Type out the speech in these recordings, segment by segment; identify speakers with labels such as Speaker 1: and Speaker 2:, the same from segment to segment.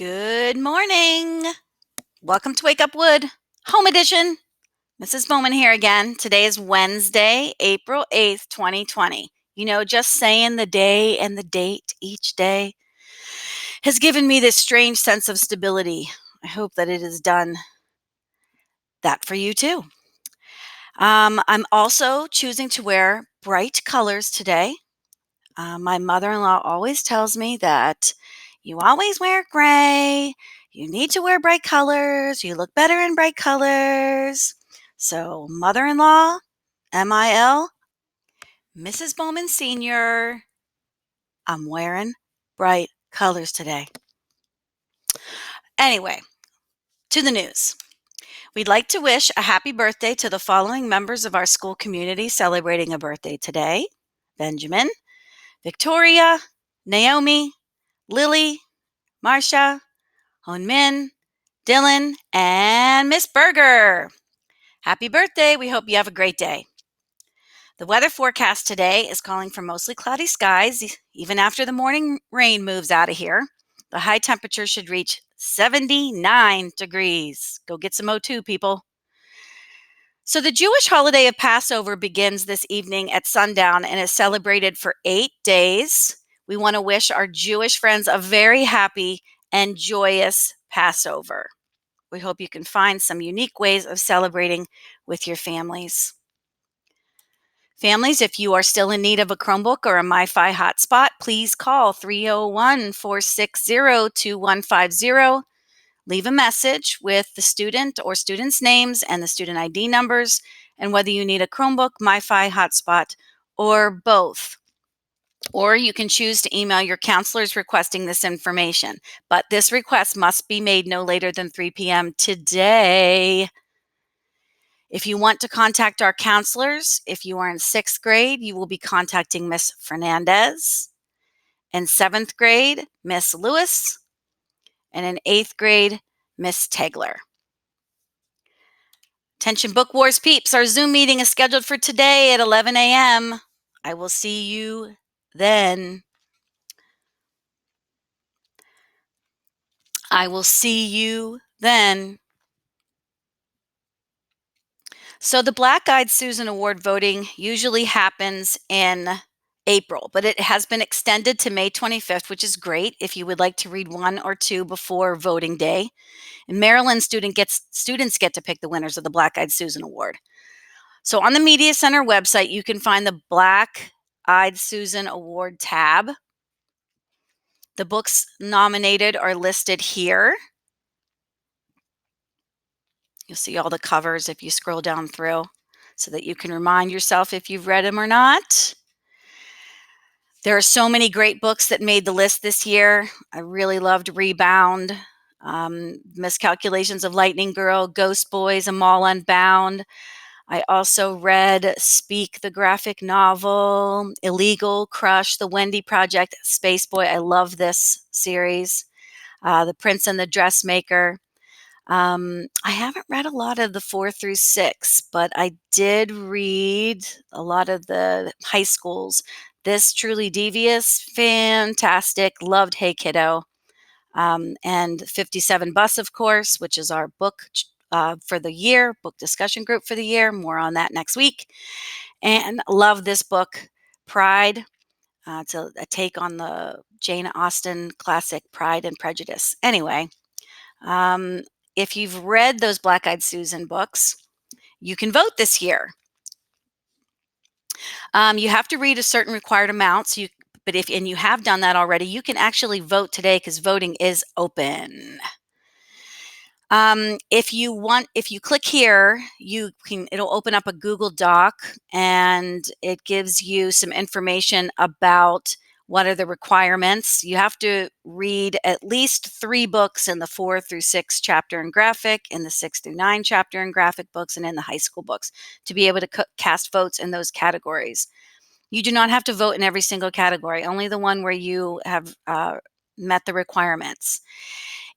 Speaker 1: Good morning. Welcome to Wake Up Wood, Home Edition. Mrs. Bowman here again. Today is Wednesday, April 8th, 2020. Just saying the day and the date each day has given me this strange sense of stability. I hope that it has done that for you too. I'm also choosing to wear bright colors today. My mother-in-law always tells me that you always wear gray. You need to wear bright colors. You look better in bright colors. So, mother-in-law, MIL, Mrs. Bowman Sr., I'm wearing bright colors today. Anyway, to the news. We'd like to wish a happy birthday to the following members of our school community celebrating a birthday today: Benjamin, Victoria, Naomi, Lily, Marcia, Honmin, Dylan, and Miss Berger. Happy birthday. We hope you have a great day. The weather forecast today is calling for mostly cloudy skies, even after the morning rain moves out of here. The high temperature should reach 79 degrees. Go get some O2, people. So the Jewish holiday of Passover begins this evening at sundown and is celebrated for 8 days. We want to wish our Jewish friends a very happy and joyous Passover. We hope you can find some unique ways of celebrating with your families. Families, if you are still in need of a Chromebook or a MiFi hotspot, please call 301-460-2150. Leave a message with the student or students' names and the student ID numbers, and whether you need a Chromebook, MiFi hotspot, or both. Or you can choose to email your counselors requesting this information. But this request must be made no later than 3 p.m. today. If you want to contact our counselors, if you are in 6th grade, you will be contacting Miss Fernandez. In 7th grade, Miss Lewis. And in 8th grade, Miss Tegler. Attention Book Wars peeps, our Zoom meeting is scheduled for today at 11 a.m. I will see you then. I will see you then. So the Blackeyed Susan Award voting usually happens in April, but it has been extended to May 25th, which is great if you would like to read one or two before voting day. And Maryland students get to pick the winners of the Blackeyed Susan Award. So on the Media Center website, you can find the Blackeyed Susan Award tab. The books nominated are listed here. You'll see all the covers if you scroll down through so that you can remind yourself if you've read them or not. There are so many great books that made the list this year. I really loved Rebound, Miscalculations of Lightning Girl, Ghost Boys, Amal Unbound. I also read Speak, the graphic novel, Illegal, Crush, The Wendy Project, Space Boy. I love this series. The Prince and the Dressmaker. I haven't read a lot of the 4 through 6, but I did read a lot of the high schools. This Truly Devious, fantastic, loved Hey Kiddo. And 57 Bus, of course, which is our book for the year, book discussion group for the year. More on that next week. And love this book, Pride. It's a take on the Jane Austen classic Pride and Prejudice. Anyway, if you've read those Blackeyed Susan books, you can vote this year. You have to read a certain required amount, but if you have done that already, you can actually vote today because voting is open. If you click here, it'll open up a Google Doc and it gives you some information about what are the requirements. You have to read at least 3 books in the 4 through 6 chapter and graphic, in the 6 through 9 chapter and graphic books, and in the high school books to be able to cast votes in those categories. You do not have to vote in every single category, only the one where you have met the requirements.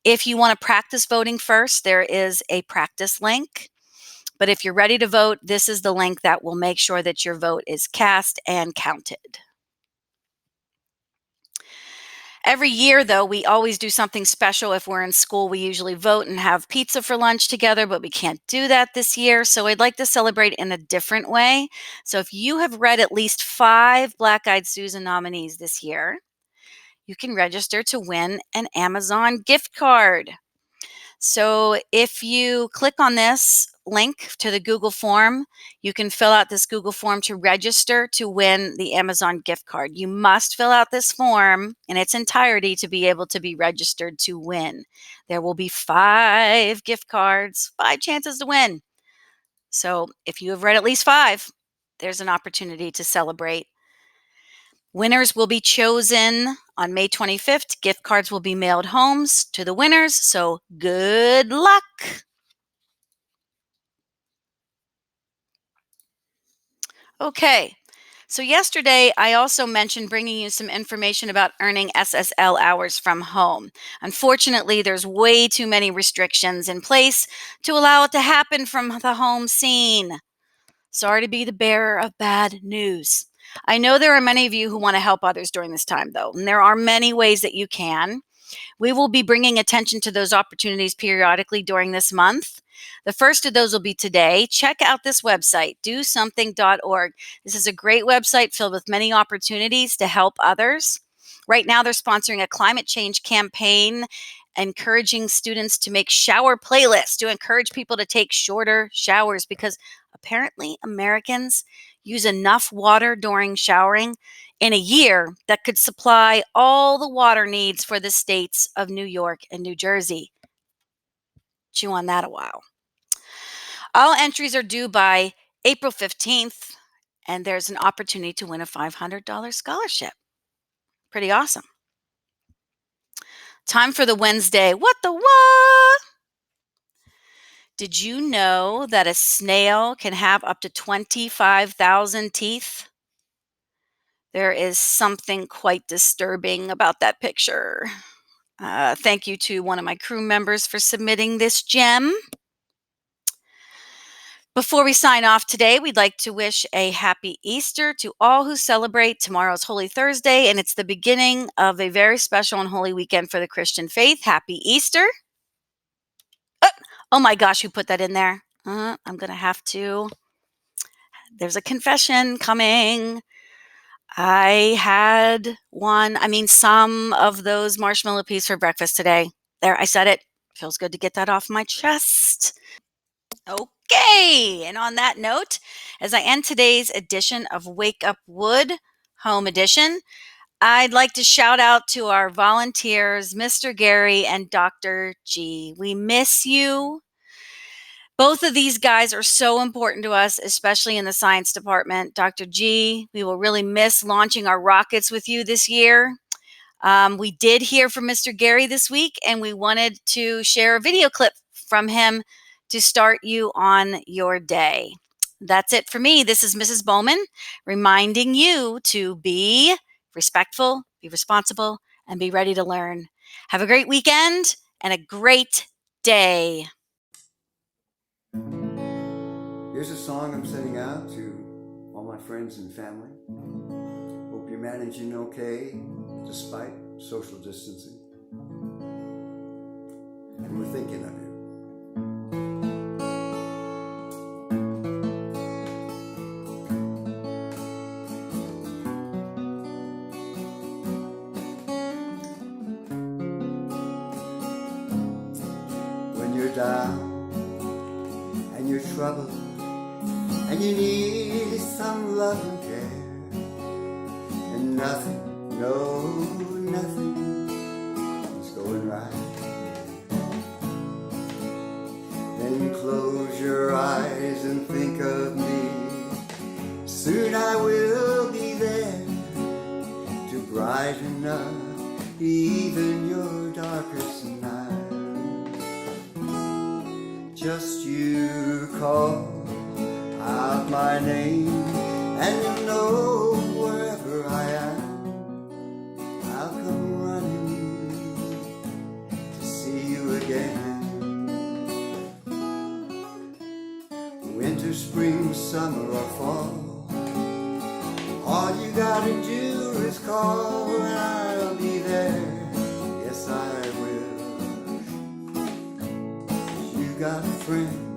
Speaker 1: If you want to practice voting first, there is a practice link. But if you're ready to vote, this is the link that will make sure that your vote is cast and counted. Every year, though, we always do something special. If we're in school, we usually vote and have pizza for lunch together, but we can't do that this year. So I'd like to celebrate in a different way. So if you have read at least 5 Blackeyed Susan nominees this year, you can register to win an Amazon gift card. So if you click on this link to the Google form, you can fill out this Google form to register to win the Amazon gift card. You must fill out this form in its entirety to be able to be registered to win. There will be 5 gift cards, 5 chances to win. So if you have read at least 5, there's an opportunity to celebrate. Winners will be chosen on May 25th. Gift cards will be mailed homes to the winners. So good luck. Okay. So yesterday, I also mentioned bringing you some information about earning SSL hours from home. Unfortunately, there's way too many restrictions in place to allow it to happen from the home scene. Sorry to be the bearer of bad news. I know there are many of you who want to help others during this time, though, and there are many ways that you can. We will be bringing attention to those opportunities periodically during this month. The first of those will be today. Check out this website, dosomething.org. This is a great website filled with many opportunities to help others. Right now, they're sponsoring a climate change campaign, encouraging students to make shower playlists to encourage people to take shorter showers because apparently Americans use enough water during showering in a year that could supply all the water needs for the states of New York and New Jersey. Chew on that a while. All entries are due by April 15th, and there's an opportunity to win a $500 scholarship. Pretty awesome. Time for the Wednesday. What the what? Did you know that a snail can have up to 25,000 teeth? There is something quite disturbing about that picture. Thank you to one of my crew members for submitting this gem. Before we sign off today, we'd like to wish a happy Easter to all who celebrate. Tomorrow's Holy Thursday, and it's the beginning of a very special and holy weekend for the Christian faith. Happy Easter. Oh my gosh, who put that in there? I'm going to have to. There's a confession coming. I had some of those marshmallow peas for breakfast today. There, I said it. Feels good to get that off my chest. Okay, and on that note, as I end today's edition of Wake Up Wood, Home Edition, I'd like to shout out to our volunteers, Mr. Gary and Dr. G. We miss you. Both of these guys are so important to us, especially in the science department. Dr. G, we will really miss launching our rockets with you this year. We did hear from Mr. Gary this week, and we wanted to share a video clip from him to start you on your day. That's it for me. This is Mrs. Bowman reminding you to be respectful, be responsible, and be ready to learn. Have a great weekend and a great day.
Speaker 2: Here's a song I'm sending out to all my friends and family. Hope you're managing okay despite social distancing. And we're thinking of you. When you're down and you're troubled and you need some love and care, and nothing, no, nothing is going right, then close your eyes and think of me. Soon I will be there to brighten up even your darkest night. Just you call out my name, and you know wherever I am, I'll come running to see you again. Winter, spring, summer, or fall, all you gotta do is call and I'll be there. yes I will. You got a friend